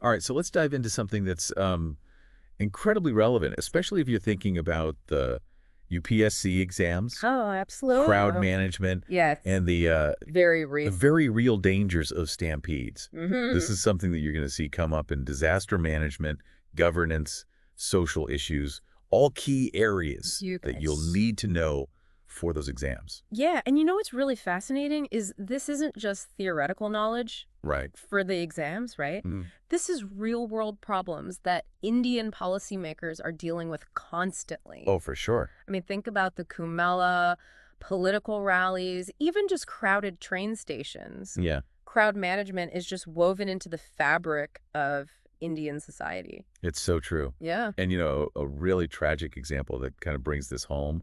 All right, so let's dive into something that's incredibly relevant, especially if you're thinking about the UPSC exams, Oh, crowd absolutely. management, Yes, and very the real. very real dangers of stampedes. This Hmm. is something that you're going to see come up in disaster management, governance, social issues, all key areas You that you'll guys. need to know for those exams. Yeah, and you know what's really fascinating is this isn't just theoretical knowledge Right. for the exams, right? Mhm. This is real-world problems that Indian policymakers are dealing with constantly. Oh, for sure. I mean, think about the Kumbh Mela, political rallies, even just crowded train stations. Yeah, Crowd management is just woven into the fabric of Indian society. it's so true. Yeah. And, a really tragic example that kind of brings this home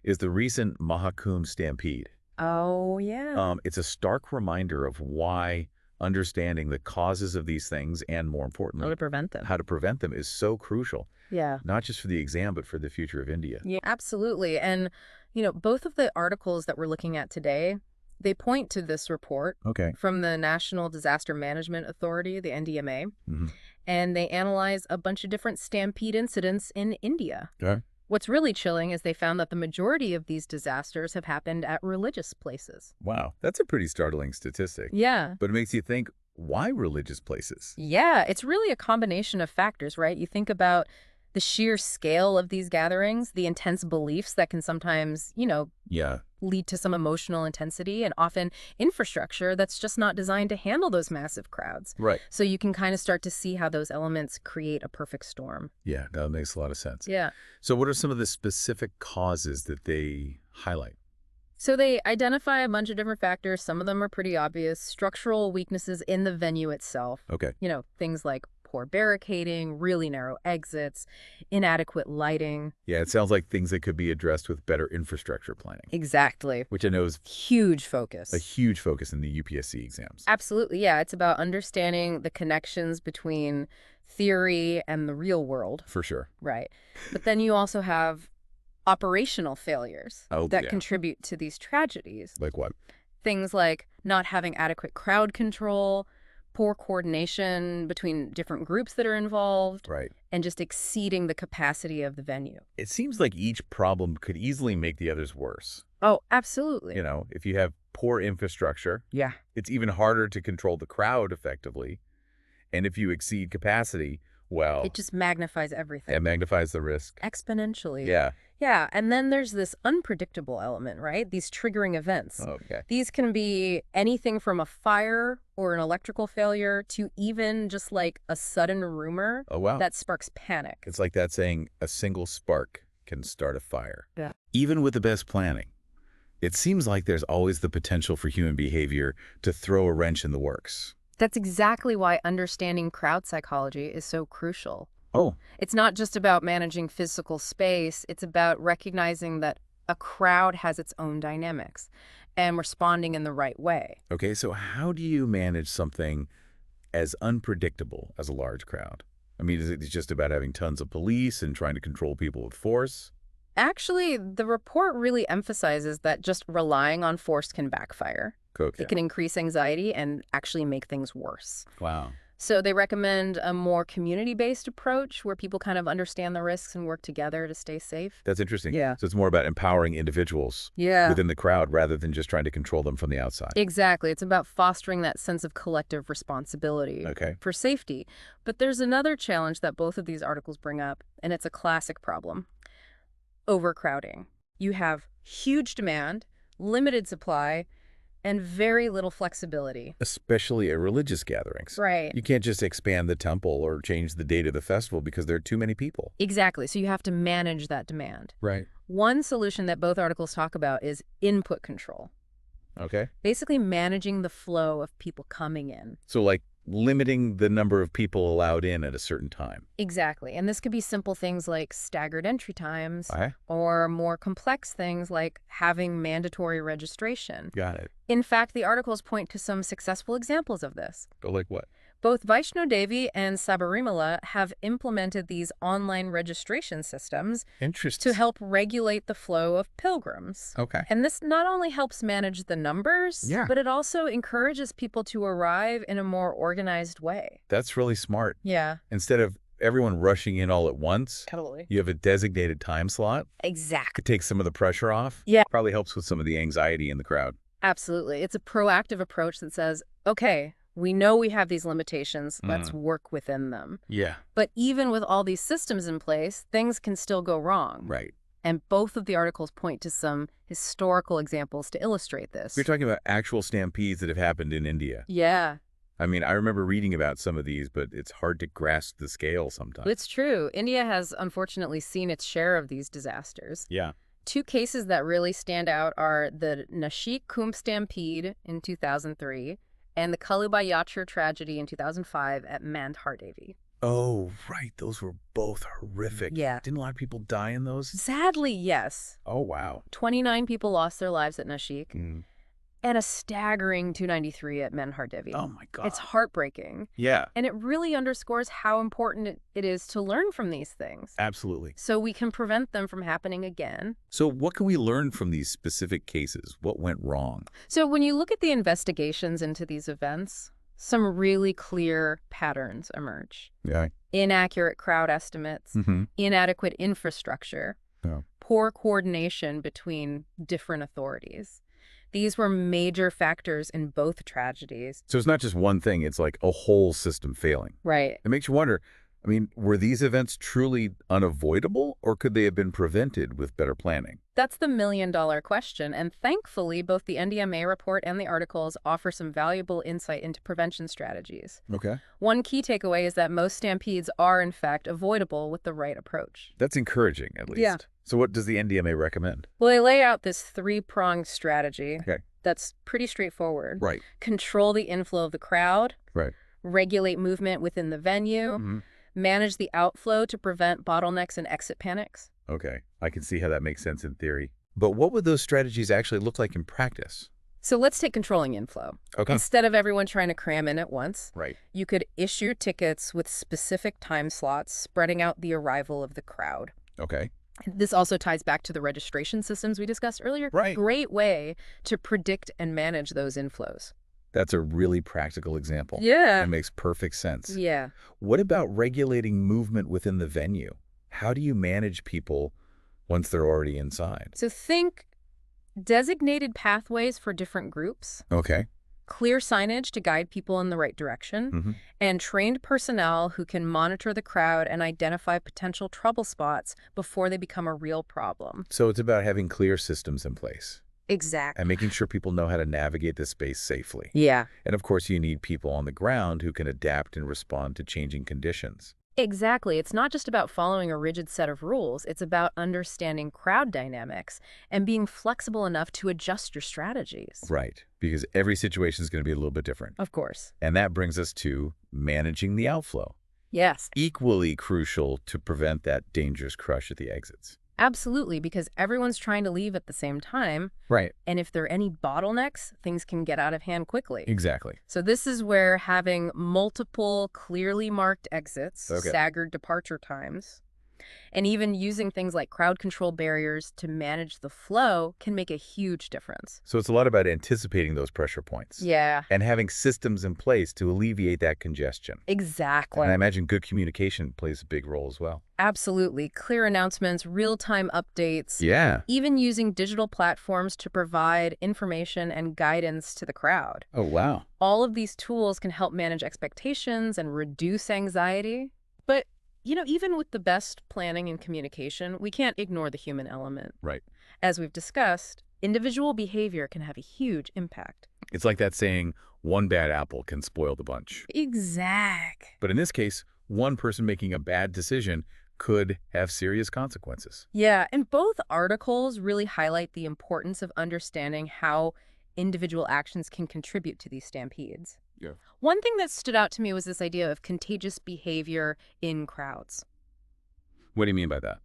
is the recent Mahakumbh Stampede. Oh, yeah. It's a stark reminder of why understanding the causes of these things and, more How to importantly, prevent them. how to prevent them is so crucial, Yeah. not just for the exam, but for the future of India. Yeah, absolutely. And, both of the articles that we're looking at today, they point to this report Okay. from the National Disaster Management Authority, the NDMA, Hmm. and they analyze a bunch of different stampede incidents in India. Okay. What's really chilling is they found that the majority of these disasters have happened at religious places. Wow, that's a pretty startling statistic. Yeah. But it makes you think, why religious places? Yeah, it's really a combination of factors, right? You think about the sheer scale of these gatherings, the intense beliefs that can sometimes, Yeah, lead to some emotional intensity, and often infrastructure that's just not designed to handle those massive crowds. right. So you can kind of start to see how those elements create a perfect storm. Yeah, that makes a lot of sense. Yeah. So what are some of the specific causes that they highlight? So they identify a bunch of different factors. Some of them are pretty obvious. Structural weaknesses in the venue itself. Okay. Things like poor barricading, really narrow exits, inadequate lighting. Yeah, it sounds like things that could be addressed with better infrastructure planning, Exactly. which I know is Huge a focus. huge focus in the UPSC exams. Absolutely, yeah. It's about understanding the connections between theory and the real world, For sure. right? But then you also have operational failures Oh, that yeah. contribute to these tragedies. Like what? Things like not having adequate crowd control, poor coordination between different groups that are involved, Right. and just exceeding the capacity of the venue. It seems like each problem could easily make the others worse. Oh, absolutely. If you have poor infrastructure, Yeah. it's even harder to control the crowd effectively. And if you exceed capacity, well, It just magnifies everything it magnifies the risk. exponentially. Yeah. Yeah, and then there's this unpredictable element, right? These triggering events. Okay. These can be anything from a fire or an electrical failure to even just like a sudden rumor Oh, wow. that sparks panic. It's like that saying, a single spark can start a fire. Yeah. Even with the best planning, it seems like there's always the potential for human behavior to throw a wrench in the works. That's exactly why understanding crowd psychology is so crucial. Oh, It's not just about managing physical space, it's about recognizing that a crowd has its own dynamics and responding in the right way. okay. So how do you manage something as unpredictable as a large crowd? I mean, is it just about having tons of police and trying to control people with force? Actually, the report really emphasizes that just relying on force can backfire. Okay. It can increase anxiety and actually make things worse. Wow. So they recommend a more community-based approach where people kind of understand the risks and work together to stay safe. That's interesting. Yeah. So it's more about empowering individuals Yeah. within the crowd rather than just trying to control them from the outside. Exactly. It's about fostering that sense of collective responsibility Okay. for safety. But there's another challenge that both of these articles bring up, and it's a classic problem: overcrowding. You have huge demand, limited supply, and very little flexibility. Especially at religious gatherings. Right. You can't just expand the temple or change the date of the festival because there are too many people. Exactly. So you have to manage that demand. Right. One solution that both articles talk about is input control, Okay. basically managing the flow of people coming in. So like limiting the number of people allowed in at a certain time. Exactly. And this could be simple things like staggered entry times, Okay. or more complex things like having mandatory registration. Got it. In fact, the articles point to some successful examples of this. But like what? Both Vaishno Devi and Sabarimala have implemented these online registration systems Interesting. to help regulate the flow of pilgrims. Okay. And this not only helps manage the numbers, Yeah. but it also encourages people to arrive in a more organized way. That's really smart. Yeah, Instead of everyone rushing in all at once, totally. you have a designated time slot. Exactly. Could take some of the pressure off. Yeah. Probably helps with some of the anxiety in the crowd. Absolutely. It's a proactive approach that says, okay, we know we have these limitations. Let's work within them. Yeah. But even with all these systems in place, things can still go wrong. Right. And both of the articles point to some historical examples to illustrate this. We're talking about actual stampedes that have happened in India. Yeah, I mean, I remember reading about some of these, but it's hard to grasp the scale sometimes. it's true. India has unfortunately seen its share of these disasters. Yeah. Two cases that really stand out are the Mahakumbh Stampede in 2003 and the Kalubhai Yatra tragedy in 2005 at Mahakumbh Devi. Oh, right. Those were both horrific. Yeah. Didn't a lot of people die in those? Sadly, yes. Oh, wow. 29 people lost their lives at Nashik Mm. and a staggering 293 at Mahakumbh Devi. Oh, my God. It's heartbreaking. Yeah, And it really underscores how important it is to learn from these things absolutely. so we can prevent them from happening again. So what can we learn from these specific cases? What went wrong? So when you look at the investigations into these events, some really clear patterns emerge. Yeah. Inaccurate crowd estimates, Mm-hmm. inadequate infrastructure, Yeah. poor coordination between different authorities. These were major factors in both tragedies. So it's not just one thing. It's like a whole system failing. Right. It makes you wonder, I mean, were these events truly unavoidable, or could they have been prevented with better planning? That's the million-dollar question, and thankfully, both the NDMA report and the articles offer some valuable insight into prevention strategies. Okay. One key takeaway is that most stampedes are, in fact, avoidable with the right approach. That's encouraging, at least. Yeah. So what does the NDMA recommend? Well, they lay out this three-pronged strategy Okay. that's pretty straightforward. Right. Control the inflow of the crowd, Right. regulate movement within the venue, Mm-hmm. manage the outflow to prevent bottlenecks and exit panics. Okay. I can see how that makes sense in theory. But what would those strategies actually look like in practice? So let's take controlling inflow. Okay. Instead of everyone trying to cram in at once, Right. you could issue tickets with specific time slots, spreading out the arrival of the crowd. Okay. This also ties back to the registration systems we discussed earlier. Right. Great way to predict and manage those inflows. That's a really practical example. Yeah. That makes perfect sense. Yeah. What about regulating movement within the venue? How do you manage people once they're already inside? So think designated pathways for different groups, Okay. clear signage to guide people in the right direction, Mm-hmm. and trained personnel who can monitor the crowd and identify potential trouble spots before they become a real problem. So it's about having clear systems in place Exactly. and making sure people know how to navigate the space safely. Yeah. And of course, you need people on the ground who can adapt and respond to changing conditions. Exactly. It's not just about following a rigid set of rules. It's about understanding crowd dynamics and being flexible enough to adjust your strategies. Right. Because every situation is going to be a little bit different. Of course. And that brings us to managing the outflow. Yes, Equally crucial to prevent that dangerous crush at the exits. absolutely, because everyone's trying to leave at the same time. Right. And if there are any bottlenecks, things can get out of hand quickly. Exactly. So this is where having multiple clearly marked exits, Okay. staggered departure times, and even using things like crowd control barriers to manage the flow can make a huge difference. So it's a lot about anticipating those pressure points. Yeah, And having systems in place to alleviate that congestion. exactly. And I imagine good communication plays a big role as well. Absolutely. Clear announcements, real-time updates, Yeah. even using digital platforms to provide information and guidance to the crowd. Oh, wow. All of these tools can help manage expectations and reduce anxiety. But, even with the best planning and communication, we can't ignore the human element. Right. As we've discussed, individual behavior can have a huge impact. It's like that saying, one bad apple can spoil the bunch. Exact. But in this case, one person making a bad decision could have serious consequences. Yeah, and both articles really highlight the importance of understanding how individual actions can contribute to these stampedes. Yeah. One thing that stood out to me was this idea of contagious behavior in crowds. What do you mean by that?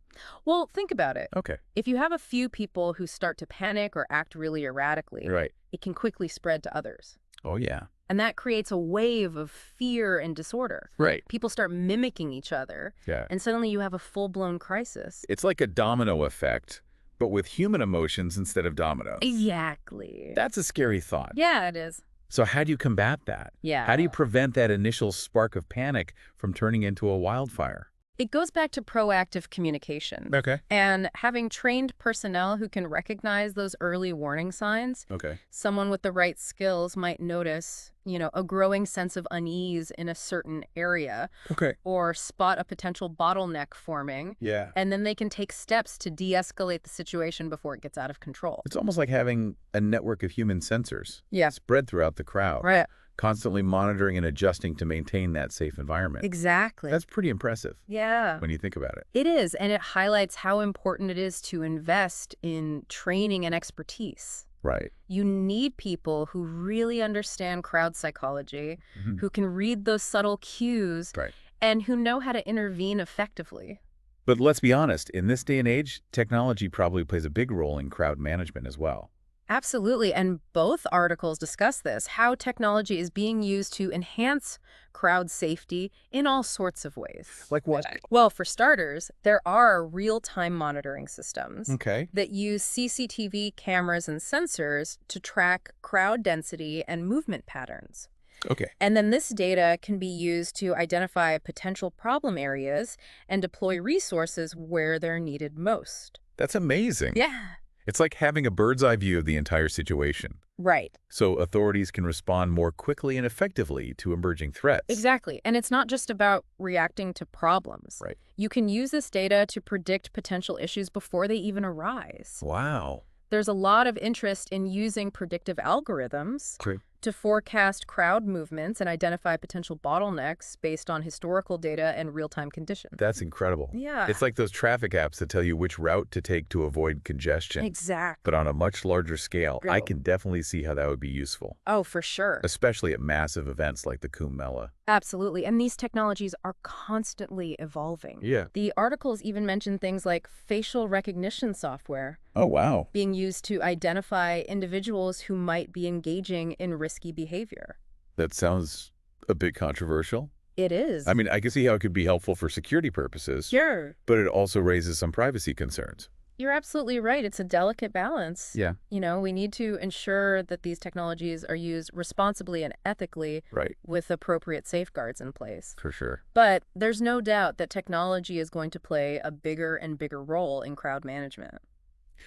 Well, think about it. Okay. If you have a few people who start to panic or act really erratically, Right. it can quickly spread to others. Oh, yeah. And that creates a wave of fear and disorder. Right. People start mimicking each other. Yeah. And suddenly you have a full-blown crisis. It's like a domino effect, but with human emotions instead of dominoes. Exactly. That's a scary thought. Yeah, it is. So how do you combat that? Yeah. How do you prevent that initial spark of panic from turning into a wildfire? It goes back to proactive communication. Okay. And having trained personnel who can recognize those early warning signs. Okay. Someone with the right skills might notice, a growing sense of unease in a certain area. Okay. Or spot a potential bottleneck forming. Yeah. And then they can take steps to de-escalate the situation before it gets out of control. It's almost like having a network of human sensors. Yeah. Spread throughout the crowd. Right. Constantly monitoring and adjusting to maintain that safe environment. Exactly. That's pretty impressive. Yeah. When you think about it. It is, and it highlights how important it is to invest in training and expertise. Right. You need people who really understand crowd psychology, who can read those subtle cues, Right. and who know how to intervene effectively. But let's be honest, in this day and age, technology probably plays a big role in crowd management as well. Absolutely, and both articles discuss this, how technology is being used to enhance crowd safety in all sorts of ways. Like what? Well, for starters, there are real-time monitoring systems Okay. that use CCTV cameras and sensors to track crowd density and movement patterns. Okay. And then this data can be used to identify potential problem areas and deploy resources where they're needed most. That's amazing. Yeah. It's like having a bird's eye view of the entire situation. Right. So authorities can respond more quickly and effectively to emerging threats. Exactly. And it's not just about reacting to problems. Right. You can use this data to predict potential issues before they even arise. Wow. There's a lot of interest in using predictive algorithms to forecast crowd movements and identify potential bottlenecks based on historical data and real-time conditions. That's incredible. Yeah. It's like those traffic apps that tell you which route to take to avoid congestion. Exactly. But on a much larger scale, I can definitely see how that would be useful. Oh, for sure. Especially at massive events like the Mahakumbh Mela. Absolutely. And these technologies are constantly evolving. Yeah. The articles even mention things like facial recognition software Oh, wow. being used to identify individuals who might be engaging in risky behavior. That sounds a bit controversial. It is. I mean, I can see how it could be helpful for security purposes. Sure. But it also raises some privacy concerns. You're absolutely right. It's a delicate balance. Yeah. We need to ensure that these technologies are used responsibly and ethically Right. with appropriate safeguards in place. For sure. But there's no doubt that technology is going to play a bigger and bigger role in crowd management.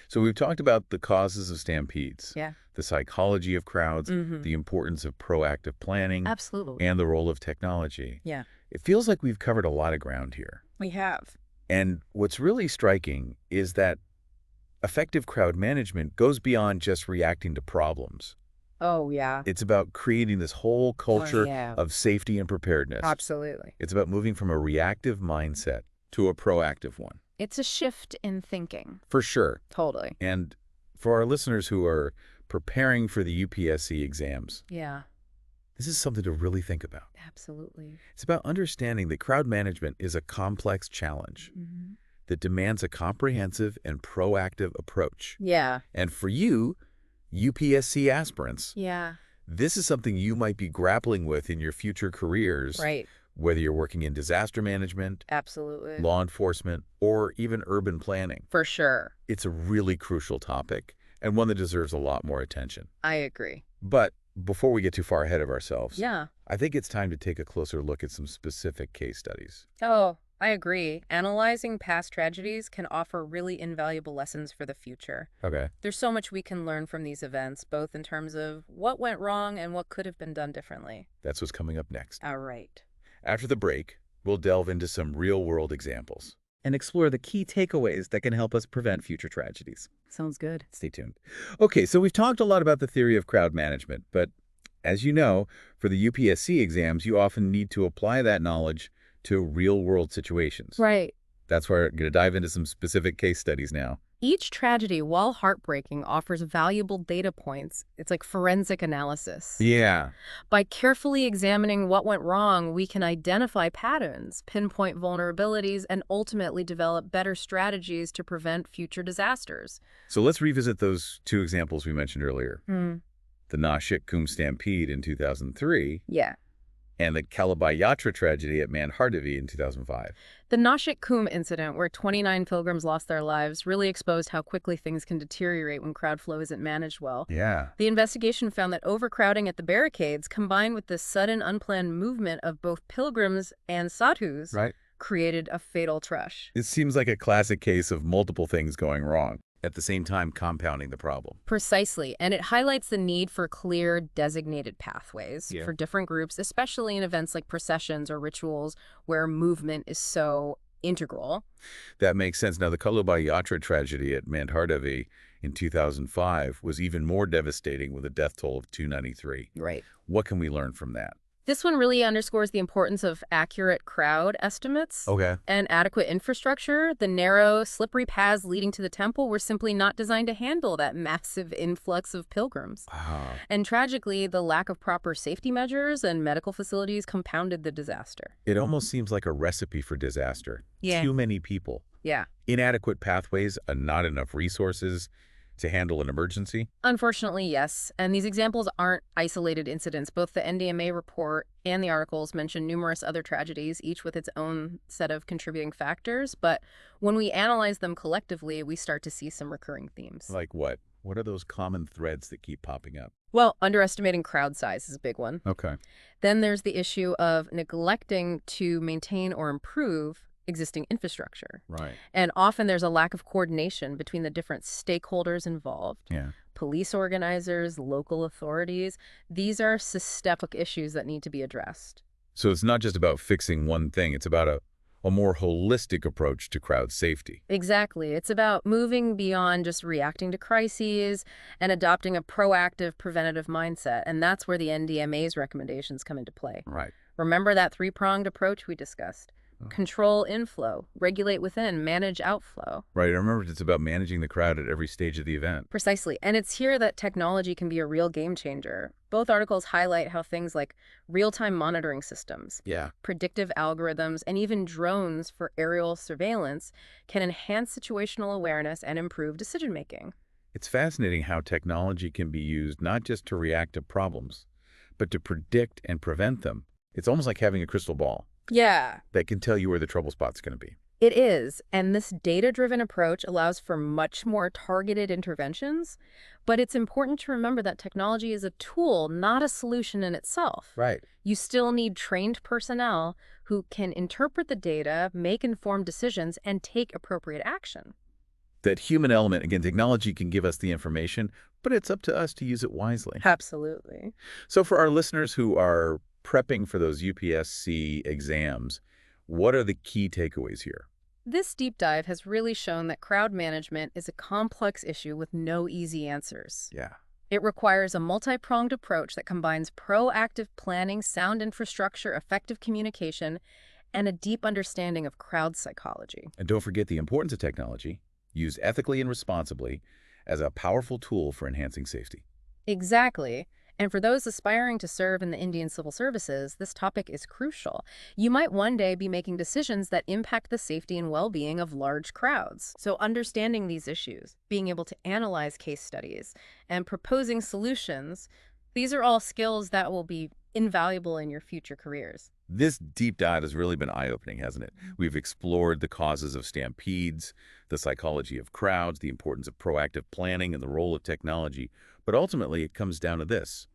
So we've talked about the causes of stampedes, Yeah. the psychology of crowds, the importance of proactive planning, Absolutely. and the role of technology. Yeah. It feels like we've covered a lot of ground here. We have. And what's really striking is that effective crowd management goes beyond just reacting to problems. Oh, yeah. It's about creating this whole culture yeah. of safety and preparedness. Absolutely. It's about moving from a reactive mindset to a proactive one. It's a shift in thinking. For sure. Totally. And for our listeners who are preparing for the UPSC exams, Yeah. this is something to really think about. Absolutely. It's about understanding that crowd management is a complex challenge that demands a comprehensive and proactive approach. Yeah. And for you, UPSC aspirants, Yeah. this is something you might be grappling with in your future careers, Right. whether you're working in disaster management, Absolutely. law enforcement, or even urban planning. For sure. It's a really crucial topic and one that deserves a lot more attention. I agree. But before we get too far ahead of ourselves, Yeah. I think it's time to take a closer look at some specific case studies. Oh, I agree. Analyzing past tragedies can offer really invaluable lessons for the future. Okay. There's so much we can learn from these events, both in terms of what went wrong and what could have been done differently. That's what's coming up next. All right. After the break, we'll delve into some real-world examples and explore the key takeaways that can help us prevent future tragedies. Sounds good. Stay tuned. Okay, so we've talked a lot about the theory of crowd management, but as you know, for the UPSC exams, you often need to apply that knowledge to real-world situations. Right. That's why we're going to dive into some specific case studies now. Each tragedy, while heartbreaking, offers valuable data points. It's like forensic analysis. Yeah. By carefully examining what went wrong, we can identify patterns, pinpoint vulnerabilities, and ultimately develop better strategies to prevent future disasters. So let's revisit those two examples we mentioned earlier. the Mahakumbh Stampede in 2003, Yeah. and the Yatra tragedy at Mahakumbh in 2005. The Mahakumbh incident, where 29 pilgrims lost their lives, really exposed how quickly things can deteriorate when crowd flow isn't managed well. Yeah. The investigation found that overcrowding at the barricades, combined with the sudden unplanned movement of both pilgrims and sadhus, Right. created a fatal trush. It seems like a classic case of multiple things going wrong, at the same time compounding the problem. Precisely, and it highlights the need for clear, designated pathways Yeah. for different groups, especially in events like processions or rituals where movement is so integral. That makes sense. Now, the Yatra tragedy at Mahakumbh in 2005 was even more devastating with a death toll of 293. Right. What can we learn from that? This one really underscores the importance of accurate crowd estimates Okay. and adequate infrastructure. The narrow, slippery paths leading to the temple were simply not designed to handle that massive influx of pilgrims. Wow. And tragically, the lack of proper safety measures and medical facilities compounded the disaster. It almost seems like a recipe for disaster. Yeah. Too many people, Yeah. inadequate pathways, and not enough resources to handle an emergency. Unfortunately, yes. And these examples aren't isolated incidents. Both the NDMA report and the articles mention numerous other tragedies, each with its own set of contributing factors. But when we analyze them collectively, we start to see some recurring themes. Like what? What are those common threads that keep popping up? Well, underestimating crowd size is a big one. Okay. Then there's the issue of neglecting to maintain or improve existing infrastructure. Right. And often there's a lack of coordination between the different stakeholders involved. Yeah. Police organizers, local authorities. These are systemic issues that need to be addressed. So it's not just about fixing one thing. It's about a more holistic approach to crowd safety. Exactly. It's about moving beyond just reacting to crises and adopting a proactive, preventative mindset. And that's where the NDMA's recommendations come into play. Right. Remember that three-pronged approach we discussed? Control inflow, regulate within, manage outflow. Right. I remember it's about managing the crowd at every stage of the event. Precisely. And it's here that technology can be a real game changer. Both articles highlight how things like real-time monitoring systems, Yeah. predictive algorithms, and even drones for aerial surveillance can enhance situational awareness and improve decision-making. It's fascinating how technology can be used not just to react to problems, but to predict and prevent them. It's almost like having a crystal ball Yeah, that can tell you where the trouble spot's going to be. it is. And this data-driven approach allows for much more targeted interventions. But it's important to remember that technology is a tool, not a solution in itself. Right. You still need trained personnel who can interpret the data, make informed decisions, and take appropriate action. That human element, again, technology can give us the information, but it's up to us to use it wisely. Absolutely. So for our listeners who are prepping for those UPSC exams, what are the key takeaways here? This deep dive has really shown that crowd management is a complex issue with no easy answers. Yeah. It requires a multi-pronged approach that combines proactive planning, sound infrastructure, effective communication, and a deep understanding of crowd psychology. And don't forget the importance of technology, used ethically and responsibly, as a powerful tool for enhancing safety. Exactly. And for those aspiring to serve in the Indian Civil Services, this topic is crucial. You might one day be making decisions that impact the safety and well-being of large crowds. So understanding these issues, being able to analyze case studies, and proposing solutions, these are all skills that will be invaluable in your future careers. This deep dive has really been eye-opening, hasn't it? We've explored the causes of stampedes, the psychology of crowds, the importance of proactive planning, and the role of technology. But ultimately, it comes down to this: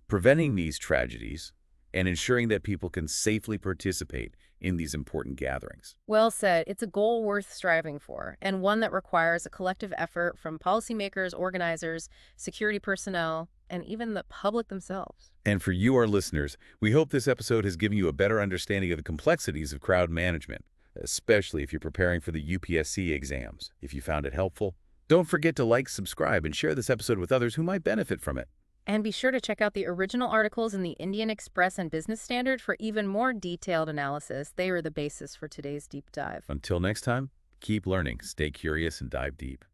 preventing these tragedies and ensuring that people can safely participate in these important gatherings. Well said. It's a goal worth striving for, and one that requires a collective effort from policymakers, organizers, security personnel, and even the public themselves. And for you, our listeners, we hope this episode has given you a better understanding of the complexities of crowd management, especially if you're preparing for the UPSC exams. If you found it helpful, don't forget to like, subscribe, and share this episode with others who might benefit from it. And be sure to check out the original articles in the Indian Express and Business Standard for even more detailed analysis. They are the basis for today's deep dive. Until next time, keep learning, stay curious, and dive deep.